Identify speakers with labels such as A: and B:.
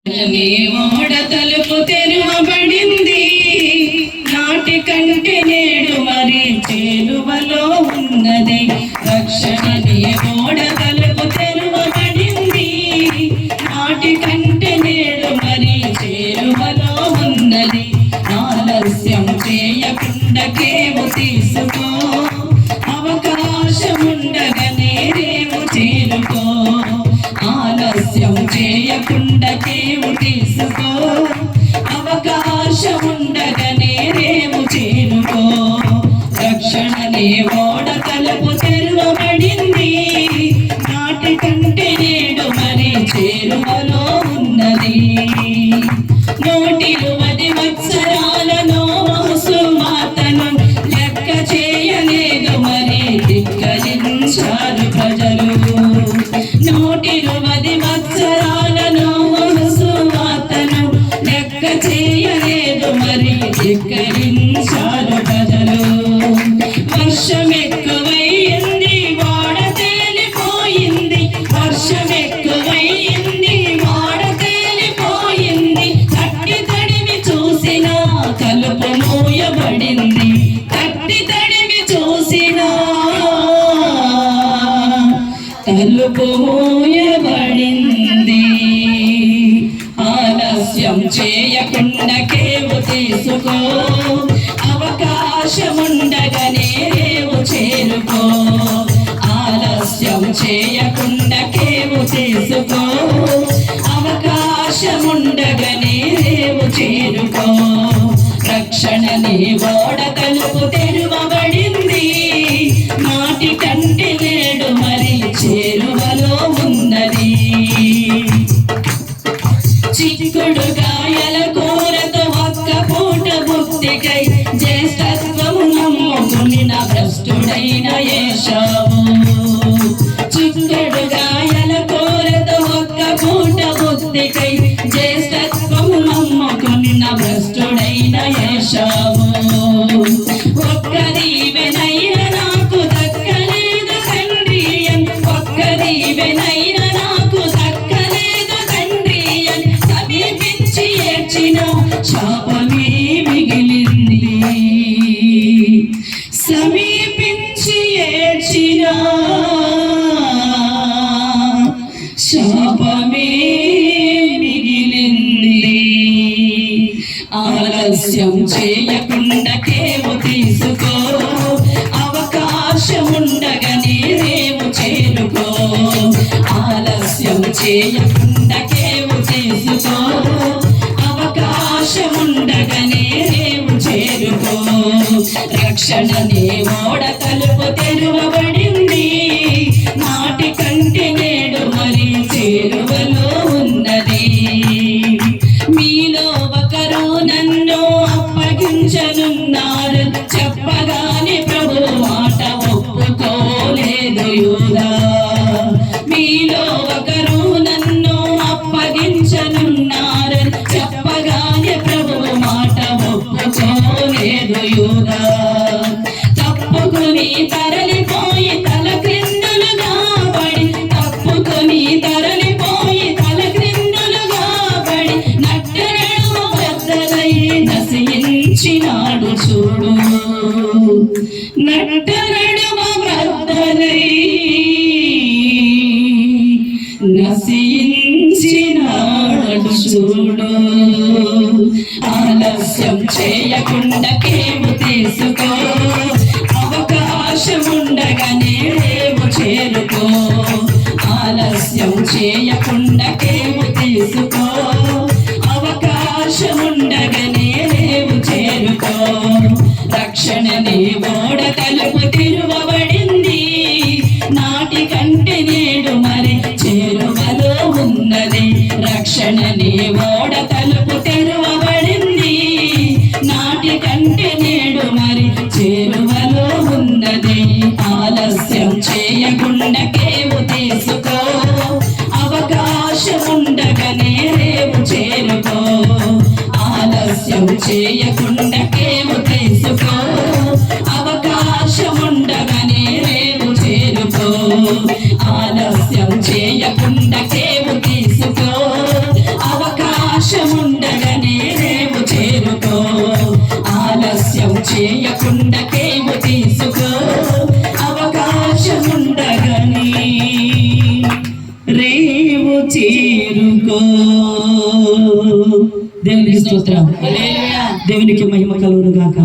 A: ఓడ తలుపు తెరవబడింది, నాటి కంటే నేడు మరి చేరువలో ఉన్నది. రక్షణ ఓడ తలుపు తెరవబడింది, నాటి కంటే నేడు మరి చేరువలో ఉన్నది. ఆలస్యం చేయకుండా కేవు తీసుకో, అవకాశముండగానే రేవు చేరుకో. ఆలస్యం చేయకుండా కేవు తీసుకో, అవకాశముండగానే రేవు చేరుకో. రక్షణ ఓడ తలుపు తెరవబడింది, నాటి కంటే నేడు మరి చేరువలో ఉన్నది. నోటిలో 10 వత్సరాలలో సువార్తను లెక్క చేయలేదు మరి ధిక్కరించారు ప్రజలు. నోటిలో 10 వత్సరాలలో సువార్తను లెక్క చేయలేదు మరి ధిక్కరించారు ప్రజలు. వర్షం ఎక్కువైంది, ఓడ తేలిపోయింది. వర్షం ఎక్కువైంది, ఓడ తేలిపోయింది. తట్టి తడిమి చూసిన తలుపు మూయబడింది. తట్టి తడిమి చూసిన తలుపు మూయబడింది. ఆలస్యం చేయకుండా కేవు తీసుకో, అవకాశముండగానే రేవు చేరుకో. ఆలస్యం చేయకుండా కేవు తీసుకో, అవకాశముండగానే రేవు చేరుకో. రక్షణ ఓడ తలుపు తెరవబడింది, నాటి కంటే నేడు మరి చేరువలో ఉన్నది. చిక్కుడు గాయల కూరతో ఒక్క పూట భుక్తికై జ్యేష్ఠత్వము నమ్ముకున్న భ్రష్టుడైన ఏశావు. చిక్కుడు గాయల కూరతో ఒక్క పూట భుక్తికై జ్యేష్ఠత్వము నమ్ముకున్న భ్రష్టుడైన ఏశావు. ఒక్క దీవెనైనా నాకు దక్కలేదు తండ్రి అని, ఒక్క దీవెనైనా నాకు దక్కలేదు తండ్రి అని సమీపించి ఏడ్చిన శాపమే మిగిలింది. సమీపించి ఏడ్చిన శాపమే మిగిలింది. ఆలస్యం చేయకుండా కేవు తీసుకో, అవకాశముండగానే రేవు చేరుకో. ఆలస్యం చేయకుండా కేవు తీసుకో, అవకాశముండగానే రేవు చేరుకో. రక్షణ ఓడ తలుపు తెరవబడింది, నాటి కంటే నేడు మరి చేరువలో ఉన్నది. మీలో ఒకరు నన్ను అప్పగించనున్నారు, చెప్పగానే ప్రభు మాట ఒప్పుకోలేదు యూదా. మీలో ఒకరు నన్ను అప్పగించనున్నారు, చెప్పగానే ప్రభు మాట ఒప్పుకోలేదు యూదా. తప్పుకుని తరలిపోయి తల క్రిందులుగా పడి, తప్పుకుని తరలిపోయి తల క్రిందులుగా పడి, నట్టనడుమ బద్దలై నశించినాడు చూడు. నట్టనడుమ బద్దలై నశించినాడు చూడు. ఆలస్యం చేయకుండా కేవు తీసుకో, అవకాశముండగానే రేవు చేరుకో. ఆలస్యం చేయకుండా కేవు తీసుకో, అవకాశముండగానే రేవు చేరుకో. రక్షణ ఓడ తలుపు తెరవబడింది, నాటి కంటే నేడు మరి చేరువలో ఉన్నది. రక్షణ ఓడ తలుపు తెరవబడింది, నాటి కంటే నేడు మరి చేరువలో ఉన్నది. ఆలస్యం చేయకుండా కేవు తీసుకో, అవకాశముండగానే రేవు చేరుకో. ఆలస్యం చేయకుండా కేవు తీసుకో, అవకాశముండగానే రేవు చేరుకో. ఆలస్యం చేయకుండా కేవు తీసుకో, అవకాశం ఆలస్యం చేయకుండా కేము తీసుకో అవకాశం ఉండగానే రేవు చేరుకో. దేవునికి స్తోత్రం, దేవునికి మహిమ కలుగును గాక.